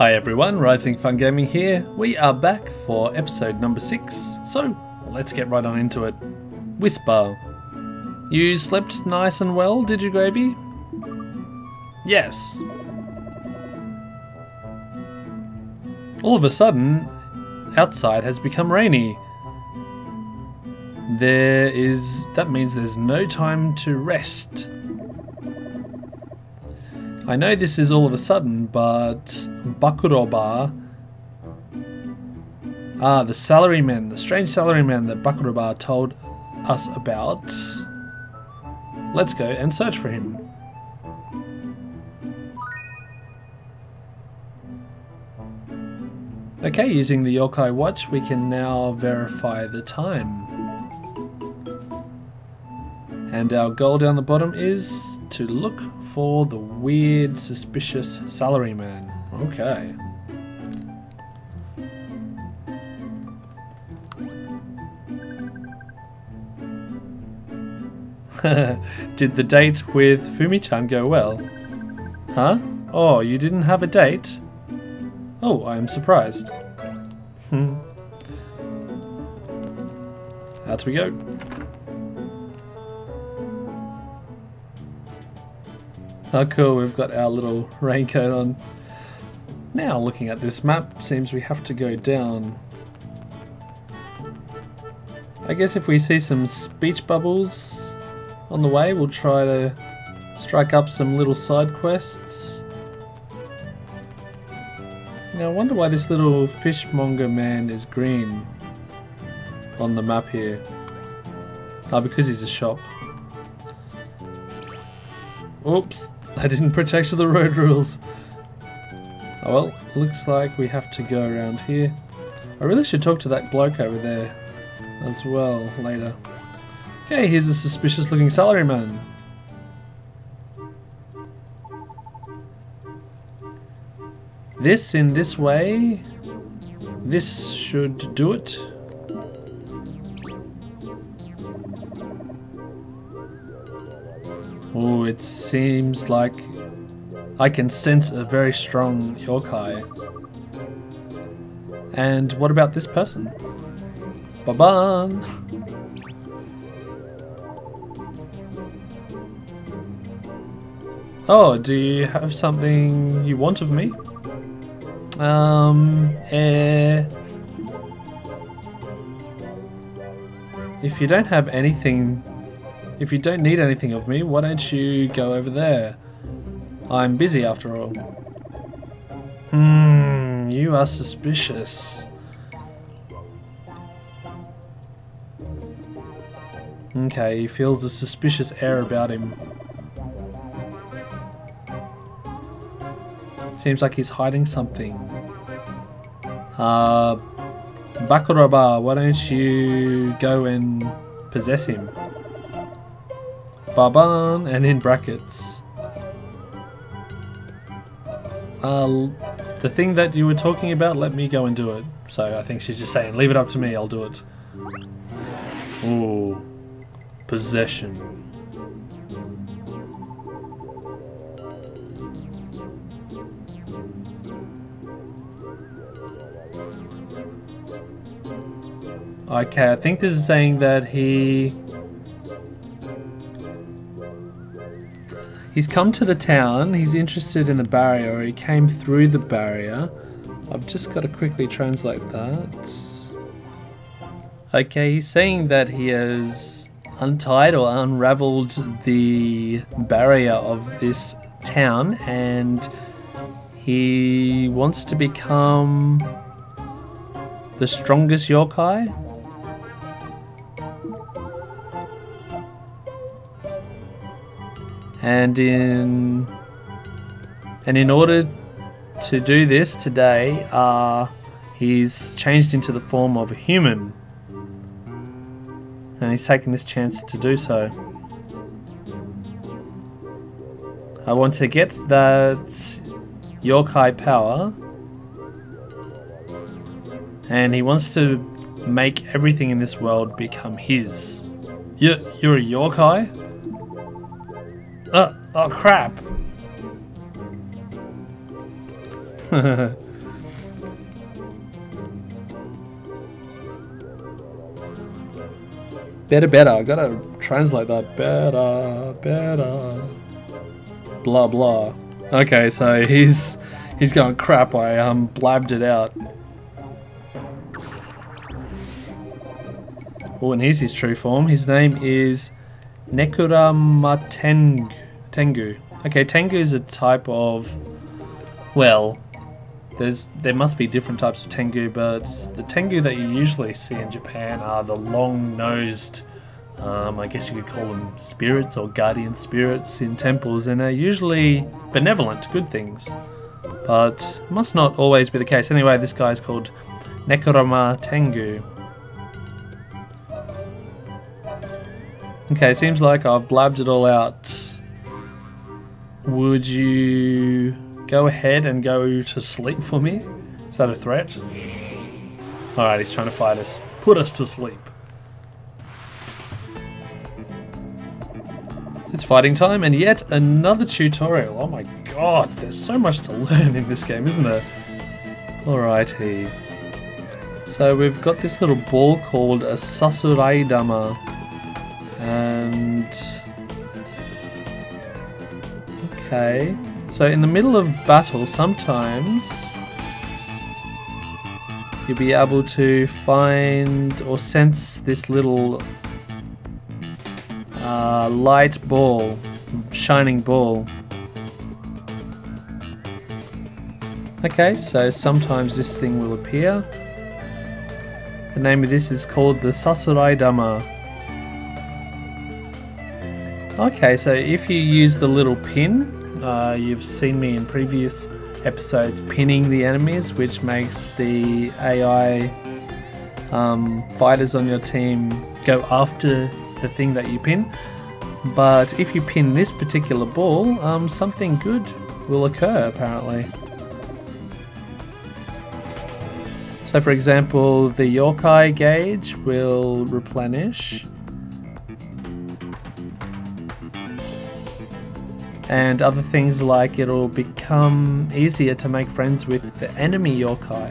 Hi everyone, Rising Fun Gaming here. We are back for episode number 6, so let's get right on into it. Whisper. You slept nice and well, did you, Gravy? Yes. All of a sudden, outside has become rainy. That means there's no time to rest. I know this is all of a sudden, but Bakuroba... the salaryman, the strange salaryman that Bakuroba told us about. Let's go and search for him. Okay, using the Youkai watch, we can now verify the time. And our goal down the bottom is to look for the weird, suspicious salaryman. Okay. Did the date with Fumi-chan go well? Huh? Oh, you didn't have a date? Oh, I am surprised. Out we go. Oh cool, we've got our little raincoat on. Now looking at this map, seems we have to go down. I guess if we see some speech bubbles on the way, we'll try to strike up some little side quests. Now I wonder why this little fishmonger man is green on the map here. Oh, because he's a shop. Oops, I didn't protect the road rules. Oh well, looks like we have to go around here. I really should talk to that bloke over there as well later. Okay, here's a suspicious looking salaryman. This in this way. This should do it. Oh, it seems like I can sense a very strong yokai. And what about this person? Baban! Oh, do you have something you want of me? If you don't have anything... If you don't need anything of me, why don't you go over there? I'm busy after all. You are suspicious. Okay, he feels a suspicious air about him. Seems like he's hiding something. Bakuroba, why don't you go and possess him? Baban, and in brackets. The thing that you were talking about, let me go and do it. So I think she's just saying, leave it up to me, I'll do it. Ooh. Possession. Okay, I think this is saying that he's come to the town, he's interested in the barrier, or he came through the barrier. I've just got to quickly translate that. Okay, he's saying that he has untied or unraveled the barrier of this town and he wants to become the strongest yokai. And in order to do this today, he's changed into the form of a human. And he's taken this chance to do so. I want to get that yokai power. And he wants to make everything in this world become his. You're a yokai? Oh crap. Better. I gotta translate that. Better. Blah blah. Okay, so he's going crap. I blabbed it out. Oh, and here's his true form. His name is Tengu. Okay, Tengu is a type of, well, there must be different types of Tengu, but the Tengu that you usually see in Japan are the long-nosed, I guess you could call them spirits or guardian spirits in temples, and they're usually benevolent, good things. But must not always be the case. Anyway, this guy's called Nekurama Tengu. Okay, seems like I've blabbed it all out. Would you go ahead and go to sleep for me? Is that a threat? Alright, he's trying to fight us. Put us to sleep. It's fighting time and yet another tutorial. Oh my god, there's so much to learn in this game, isn't there? Alrighty. So we've got this little ball called a Sasuraidama. And okay, so in the middle of battle sometimes you'll be able to find or sense this little light ball, shining ball. Okay, so sometimes this thing will appear. The name of this is called the Sasuraidama. Okay, so if you use the little pin, you've seen me in previous episodes pinning the enemies, which makes the AI fighters on your team go after the thing that you pin. But if you pin this particular ball, something good will occur apparently. So for example, the Youkai gauge will replenish. And other things like it'll become easier to make friends with the enemy Youkai.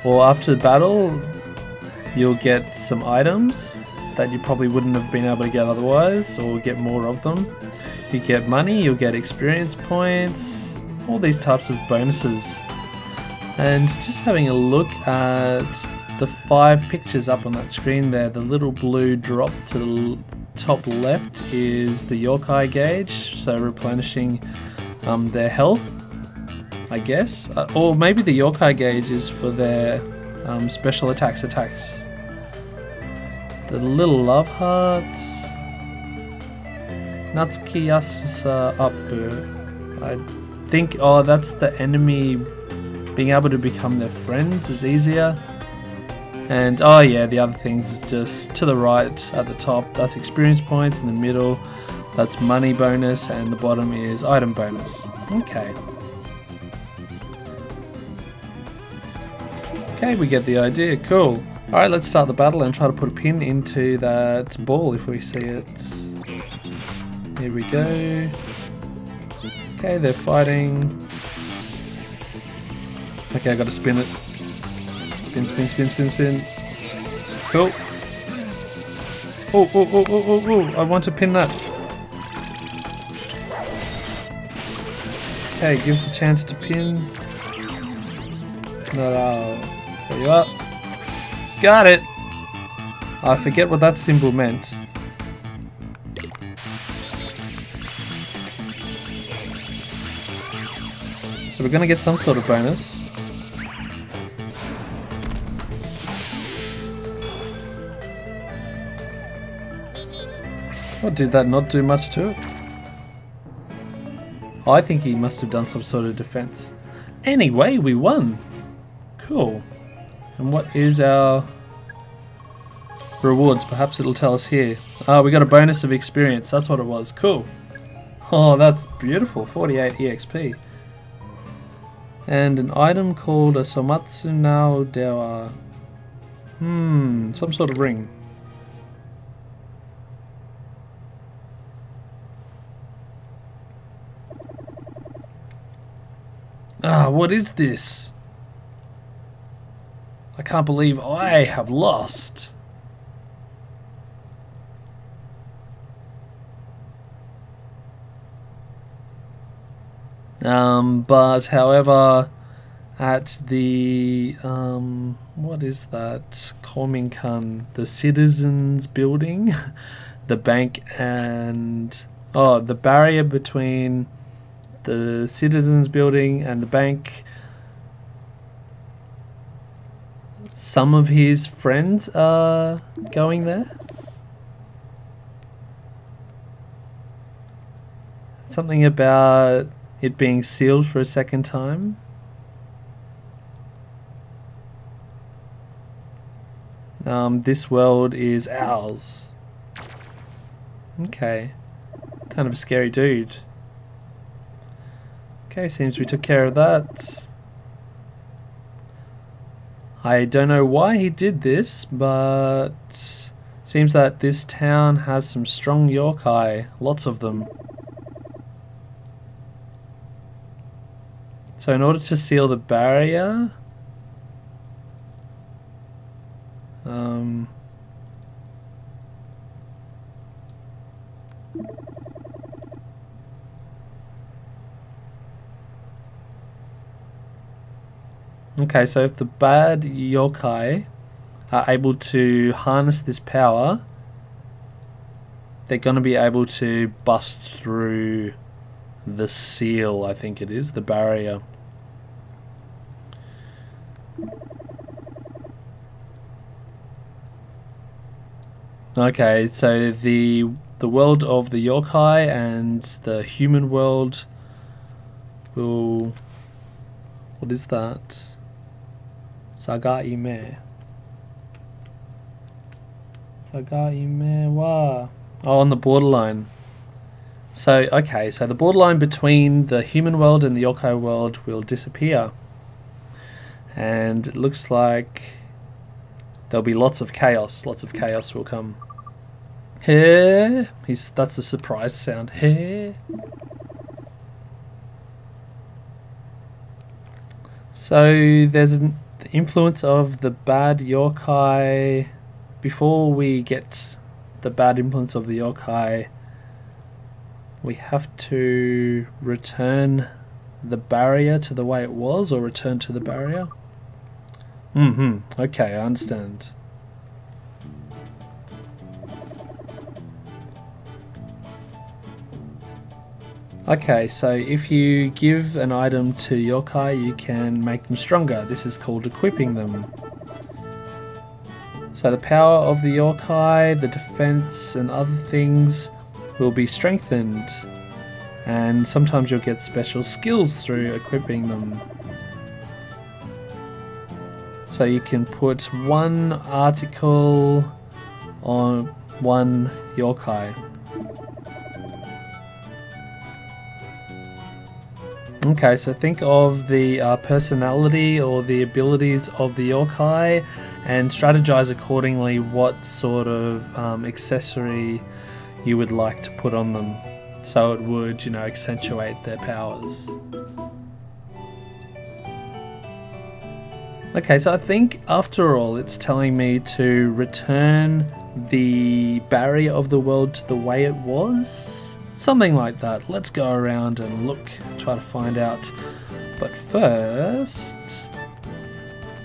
Or after battle, you'll get some items that you probably wouldn't have been able to get otherwise, or get more of them. You get money, you'll get experience points, all these types of bonuses. And just having a look at the 5 pictures up on that screen there, the little blue drop to the top left is the Youkai gauge, so replenishing their health, I guess. Or maybe the Youkai gauge is for their special attacks. The little love hearts. Natsuki Yasusa Apu. I think, oh, that's the enemy being able to become their friends is easier. And oh yeah, the other things is just to the right at the top, that's experience points, in the middle that's money bonus, and the bottom is item bonus. Okay. Okay, we get the idea, cool. Alright, let's start the battle and try to put a pin into that ball if we see it. Here we go. Okay, they're fighting. Okay, I gotta spin it. Spin. Cool. Oh, I want to pin that. Okay, gives a chance to pin. No, there you are. Got it! I forget what that symbol meant. So we're gonna get some sort of bonus. Or did that not do much to it? I think he must have done some sort of defense. Anyway, we won! Cool. And what is our rewards? Perhaps it'll tell us here. Ah, we got a bonus of experience. That's what it was. Cool. Oh, that's beautiful. 48 EXP. And an item called a Somatsu Nao Dewa. Some sort of ring. Ah, what is this? I can't believe I have lost. But however, at the what is that? Kominkan, the citizens building, the bank and the barrier between the citizens building and the bank. Some of his friends are going there. Something about it being sealed for a second time. This world is ours. Okay. Kind of a scary dude. Okay, seems we took care of that. I don't know why he did this, but seems that this town has some strong yokai, lots of them. So in order to seal the barrier, okay, so if the bad yokai are able to harness this power, they're going to be able to bust through the seal, I think it is, the barrier. Okay, so the world of the yokai and the human world will... What is that? Sagaime. Sagaime wa. Oh, on the borderline. So, okay, so the borderline between the human world and the yokai world will disappear. And it looks like there'll be lots of chaos. Lots of chaos will come. Hey, that's a surprise sound. Hey. So there's the influence of the bad yokai. Before we get the bad influence of the yokai, we have to return the barrier to the way it was, or return to the barrier. Okay, I understand. Okay, so if you give an item to yokai, you can make them stronger. This is called equipping them. So the power of the yokai, the defense and other things will be strengthened. And sometimes you'll get special skills through equipping them. So you can put one article on one yokai. Okay, so think of the personality or the abilities of the yokai and strategize accordingly what sort of accessory you would like to put on them, so it would, you know, accentuate their powers. Okay, so I think after all it's telling me to return the barrier of the world to the way it was. Something like that. Let's go around and look, try to find out. But first,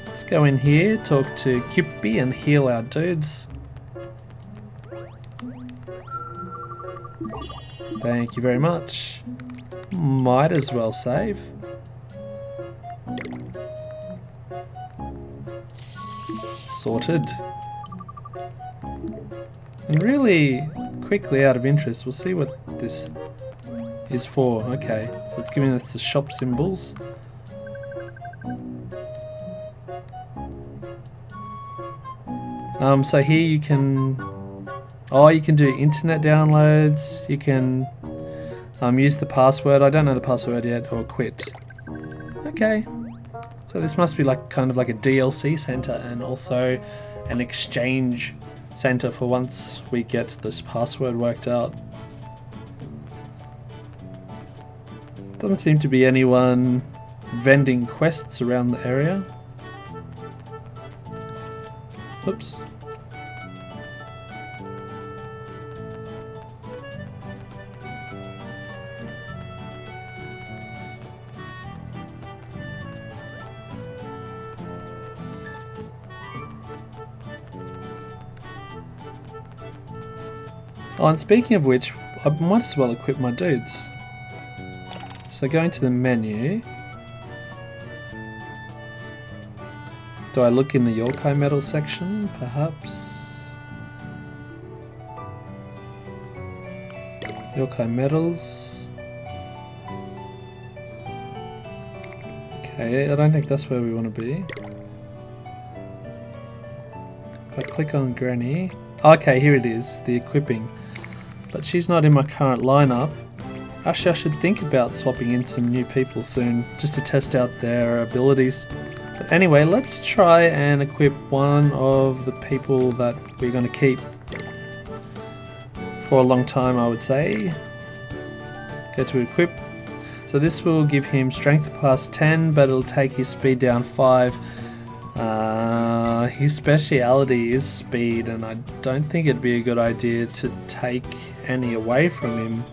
let's go in here, talk to Kyupi and heal our dudes. Thank you very much. Might as well save. Sorted. And really, quickly out of interest, we'll see what this is for. Okay, so it's giving us the shop symbols. So here you can, you can do internet downloads. You can use the password. I don't know the password yet, or quit. Okay, so this must be like kind of like a DLC center and also an exchange center for once we get this password worked out. Doesn't seem to be anyone vending quests around the area. Oops. Oh, and speaking of which, I might as well equip my dudes. So going to the menu. Do I look in the Youkai metal section, perhaps? Youkai metals. Okay, I don't think that's where we want to be. If I click on Granny... Okay, here it is, the equipping. But she's not in my current lineup. Actually, I should think about swapping in some new people soon, just to test out their abilities. But anyway, let's try and equip one of the people that we're going to keep for a long time, I would say. Go to equip. So this will give him strength plus 10, but it'll take his speed down 5. His speciality is speed, and I don't think it'd be a good idea to take any away from him.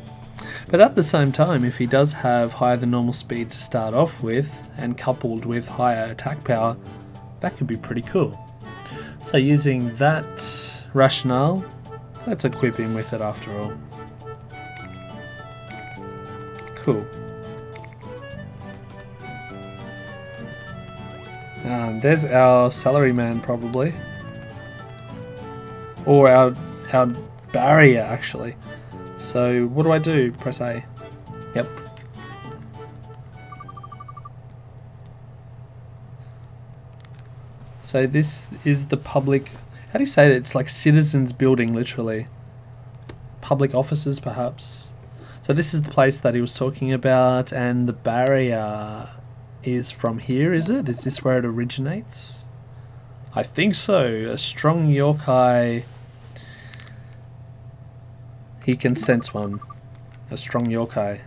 But at the same time, if he does have higher than normal speed to start off with, and coupled with higher attack power, that could be pretty cool. So using that rationale, let's equip him with it after all. Cool. There's our salaryman probably. Or our barrier actually. So what do I do? Press A. Yep. So this is the public... How do you say that? It's like citizens building literally. Public offices perhaps. So this is the place that he was talking about, and the barrier is from here, is it? Is this where it originates? I think so. A strong yokai... He can sense one. A strong yokai.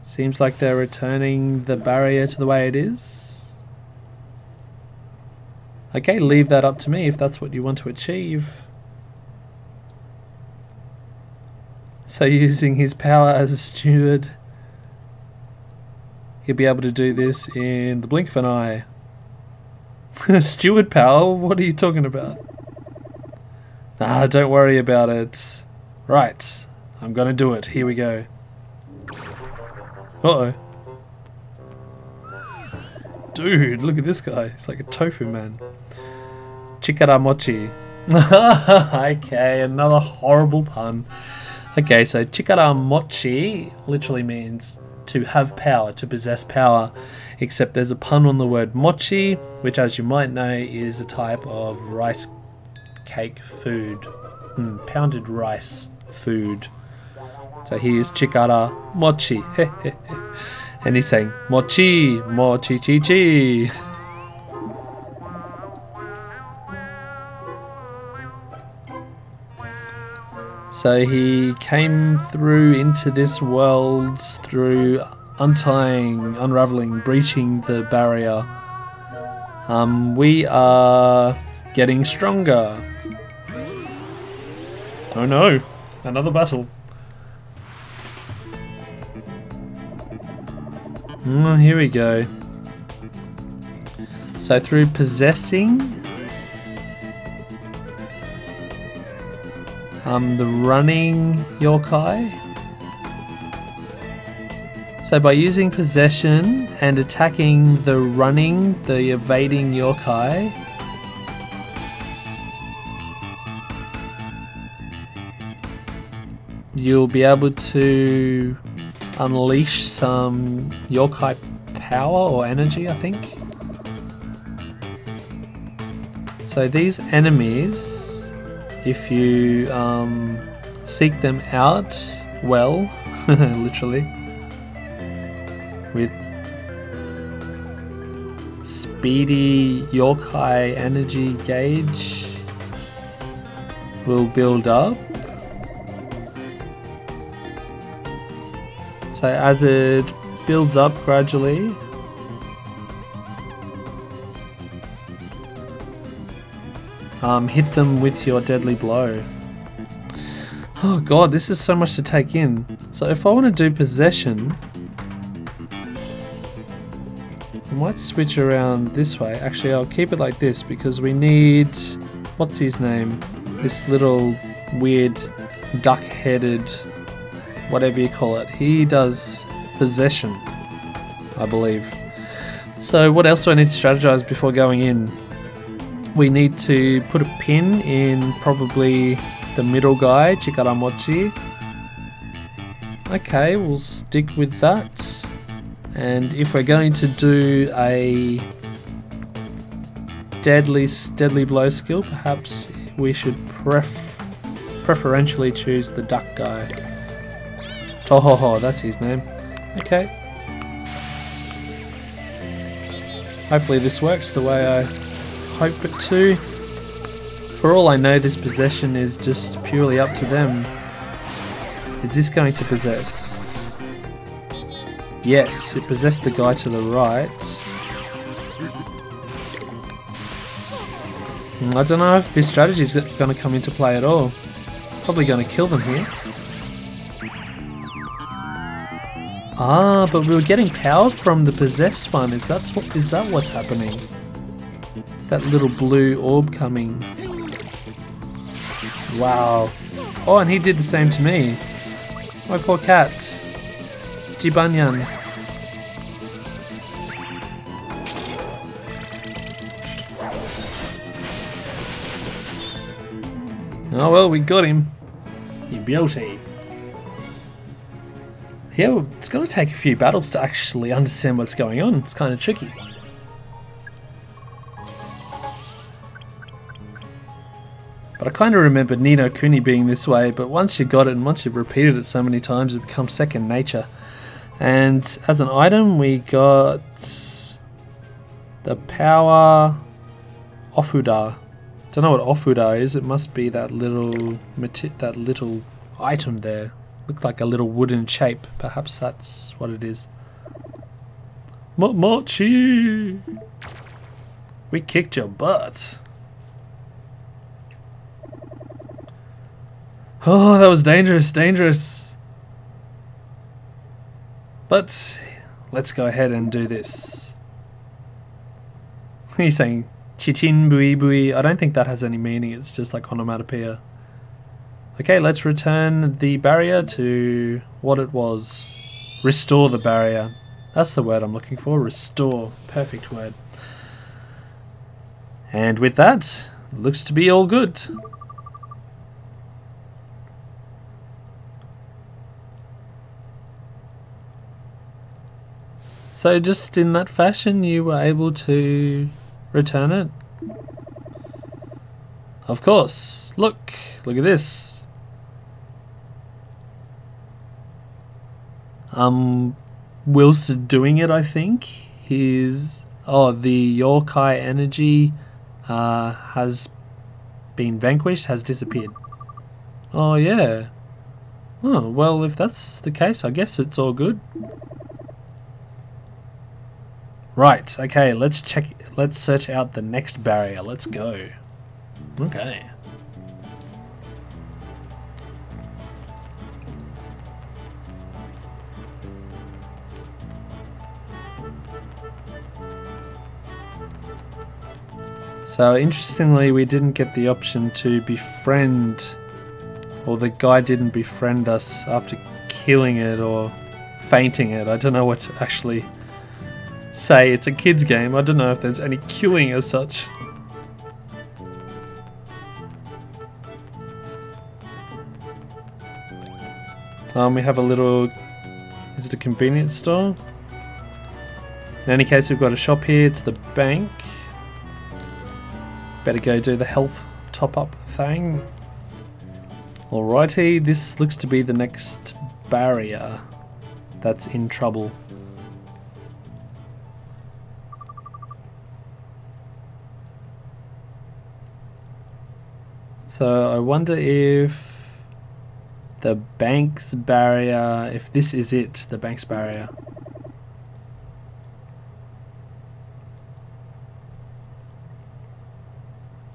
Seems like they're returning the barrier to the way it is. Okay, leave that up to me if that's what you want to achieve. So using his power as a steward, he'll be able to do this in the blink of an eye. Steward power? What are you talking about? Ah, don't worry about it. Right, I'm gonna do it. Here we go. Uh-oh. Dude, look at this guy. He's like a tofu man. Chikara mochi. Okay, another horrible pun. Okay, so chikara mochi literally means to have power, to possess power, except there's a pun on the word mochi, which as you might know is a type of rice cake food, pounded rice food. So here's chikara mochi, and he's saying mochi, mochi chi chi. So he came through into this world through untying, unraveling, breaching the barrier. We are getting stronger. Oh no, another battle. Here we go. So through possessing the running yokai. So by using possession and attacking the running, the evading yokai, you'll be able to unleash some yokai power or energy, I think. So these enemies, if you seek them out well, literally, with speedy yokai energy gauge, will build up. So So as it builds up gradually, hit them with your deadly blow. Oh god, this is so much to take in. So if I want to do possession, I might switch around this way. Actually, I'll keep it like this because we need, what's his name? This little weird duck-headed, whatever you call it. He does possession, I believe. So what else do I need to strategize before going in? We need to put a pin in probably the middle guy, Chikaramochi. Okay, we'll stick with that. And if we're going to do a deadly blow skill, perhaps we should preferentially choose the duck guy. Tohoho, that's his name. Okay. Hopefully this works the way I hope it to. For all I know, this possession is just purely up to them. Is this going to possess? Yes, it possessed the guy to the right. I don't know if this strategy is going to come into play at all. Probably going to kill them here. Ah, but we were getting power from the possessed one. Is that what's happening? That little blue orb coming. Wow. Oh, and he did the same to me. My poor cat. Jibanyan. Oh well, we got him. You beauty. Yeah, it's going to take a few battles to actually understand what's going on. It's kind of tricky. But I kind of remember Ni no Kuni being this way, but once you got it and once you've repeated it so many times, it becomes second nature. And as an item, we got the power Ofuda. Don't know what Ofuda is. It must be that little item there. Looked like a little wooden shape. Perhaps that's what it is. Mochi! We kicked your butt. Oh, that was dangerous, dangerous. But let's go ahead and do this. He's saying chichin bui bui. I don't think that has any meaning. It's just like onomatopoeia. Okay, let's return the barrier to what it was. Restore the barrier. That's the word I'm looking for. Restore. Perfect word. And with that, looks to be all good. So just in that fashion, you were able to return it? Of course. Look at this. Whilst doing it, I think the Youkai energy has been vanquished, has disappeared. Oh yeah. Oh well, if that's the case, I guess it's all good. Right, okay, let's search out the next barrier. Let's go. Okay. So interestingly, we didn't get the option to befriend, or the guy didn't befriend us after killing it or fainting it. I don't know what to actually say. It's a kid's game. I don't know if there's any killing as such. We have a little, is it a convenience store? In any case, we've got a shop here. It's the bank. Better go do the health top-up thing. Alrighty, this looks to be the next barrier that's in trouble. So I wonder if The Banks barrier, if this is it, the Banks barrier.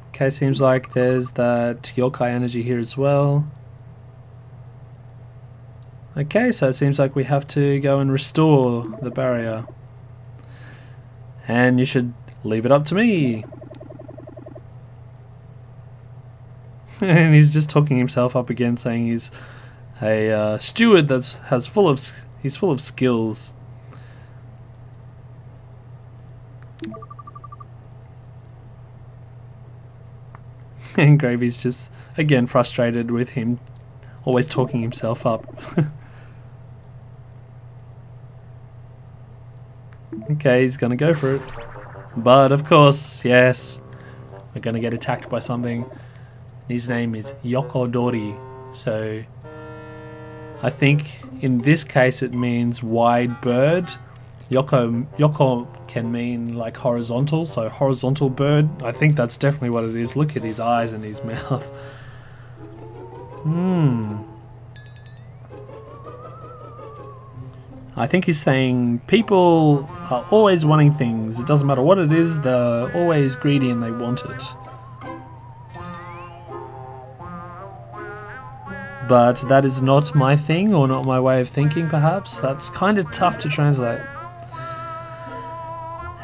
Okay, seems like there's that Youkai energy here as well. Okay, so it seems like we have to go and restore the barrier. And you should leave it up to me. And he's just talking himself up again, saying he's a steward he's full of skills. And Gravy's just again frustrated with him always talking himself up. Okay, he's gonna go for it. But of course, yes, we're gonna get attacked by something. His name is Yokodori, so I think in this case it means wide bird. Yoko can mean like horizontal, so horizontal bird. I think that's definitely what it is. Look at his eyes and his mouth. I think he's saying people are always wanting things. It doesn't matter what it is, they're always greedy and they want it. But that is not my thing, or not my way of thinking perhaps. That's kind of tough to translate.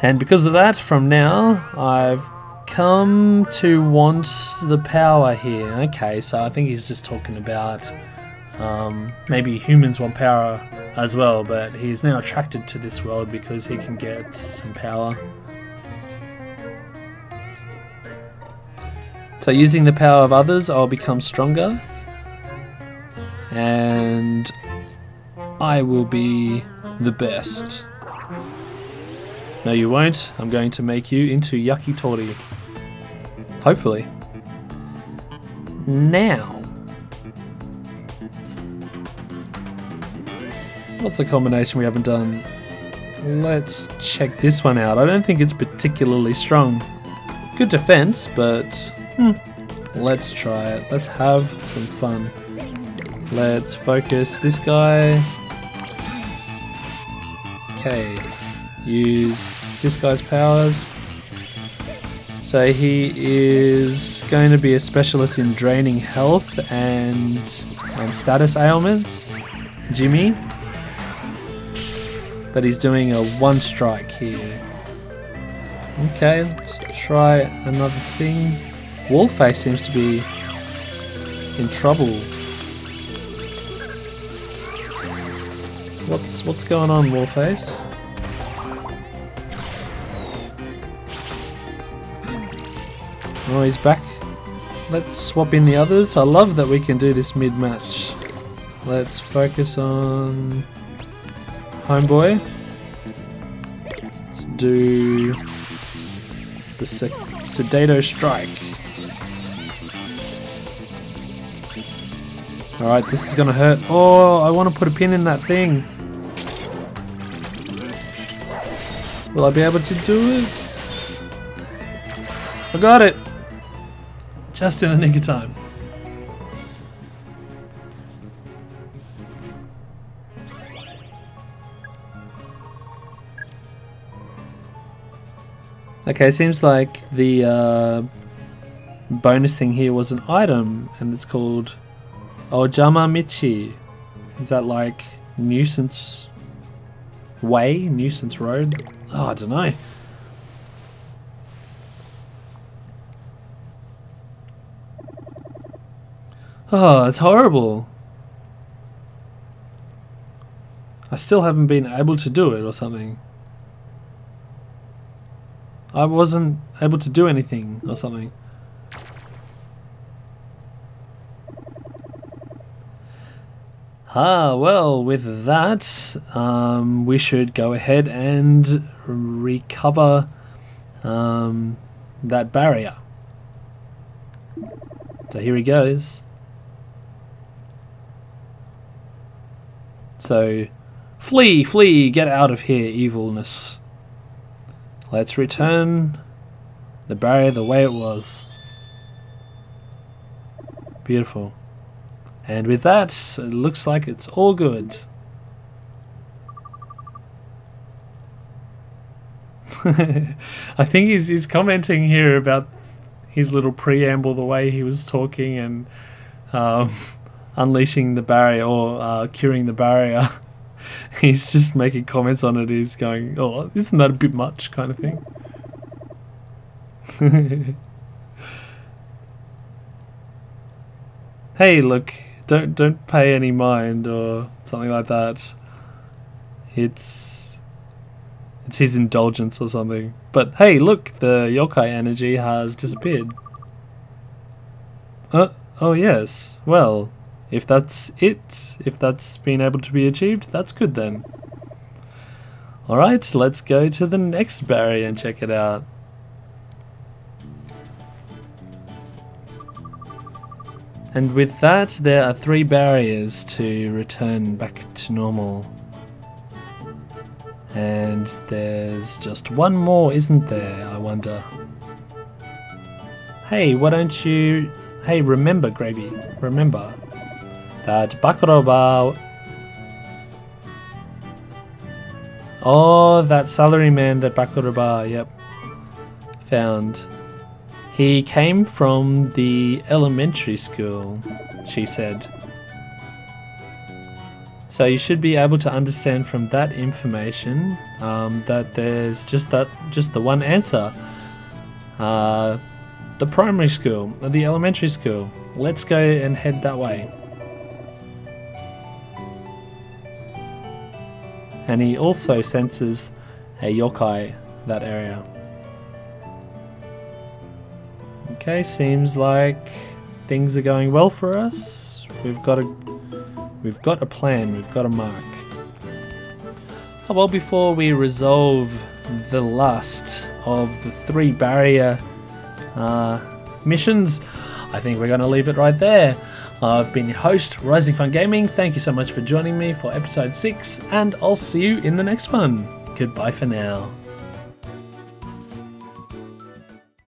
And because of that, from now, I've come to want the power here. Okay, so I think he's just talking about maybe humans want power as well, but he's now attracted to this world because he can get some power. So using the power of others, I'll become stronger. And I will be the best. No, you won't. I'm going to make you into Yakitori. Hopefully. Now. What's a combination we haven't done? Let's check this one out. I don't think it's particularly strong. Good defense, but let's try it. Let's have some fun. Let's focus this guy. Okay. Use this guy's powers. So he is going to be a specialist in draining health and status ailments. Jimmy. But he's doing a one strike here. Okay, let's try another thing. Wallface seems to be in trouble. What's going on, Wallface? Oh, he's back. Let's swap in the others. I love that we can do this mid-match. Let's focus on Homeboy. Let's do the Sedato Strike. Alright, this is gonna hurt. Oh, I want to put a pin in that thing. Will I be able to do it? I got it! Just in the nick of time. Okay, seems like the bonus thing here was an item, and it's called Ojama Michi. Is that like nuisance way? Nuisance road? Oh, I don't know. Oh, it's horrible. I still haven't been able to do it or something. I wasn't able to do anything or something. Well, with that, we should go ahead and recover that barrier. So here he goes. So, flee, flee, get out of here, evilness. Let's return the barrier the way it was. Beautiful. And with that, it looks like it's all good. I think he's commenting here about his little preamble, the way he was talking and unleashing the barrier or curing the barrier. He's just making comments on it. He's going, "Oh, isn't that a bit much?" kind of thing. Hey, look, don't pay any mind or something like that. It's his indulgence or something. But hey, look, the yokai energy has disappeared. Oh yes. Well, if that's it, if that's been able to be achieved, that's good then. Alright, let's go to the next barrier and check it out. And with that, there are 3 barriers to return back to normal. And there's just one more, isn't there, I wonder? Hey, why don't you... Hey, remember, Gravy, remember that Bakuroba... Oh, that salaryman that Bakuroba, yep, found. He came from the elementary school, she said. So you should be able to understand from that information that there's just the one answer. The primary school, the elementary school. Let's go and head that way. And he also senses a yokai that area. Okay, seems like things are going well for us. We've got a plan, we've got a mark. Oh, well, before we resolve the last of the 3 barrier missions, I think we're going to leave it right there. I've been your host, Rising Fun Gaming. Thank you so much for joining me for episode 6, and I'll see you in the next one. Goodbye for now.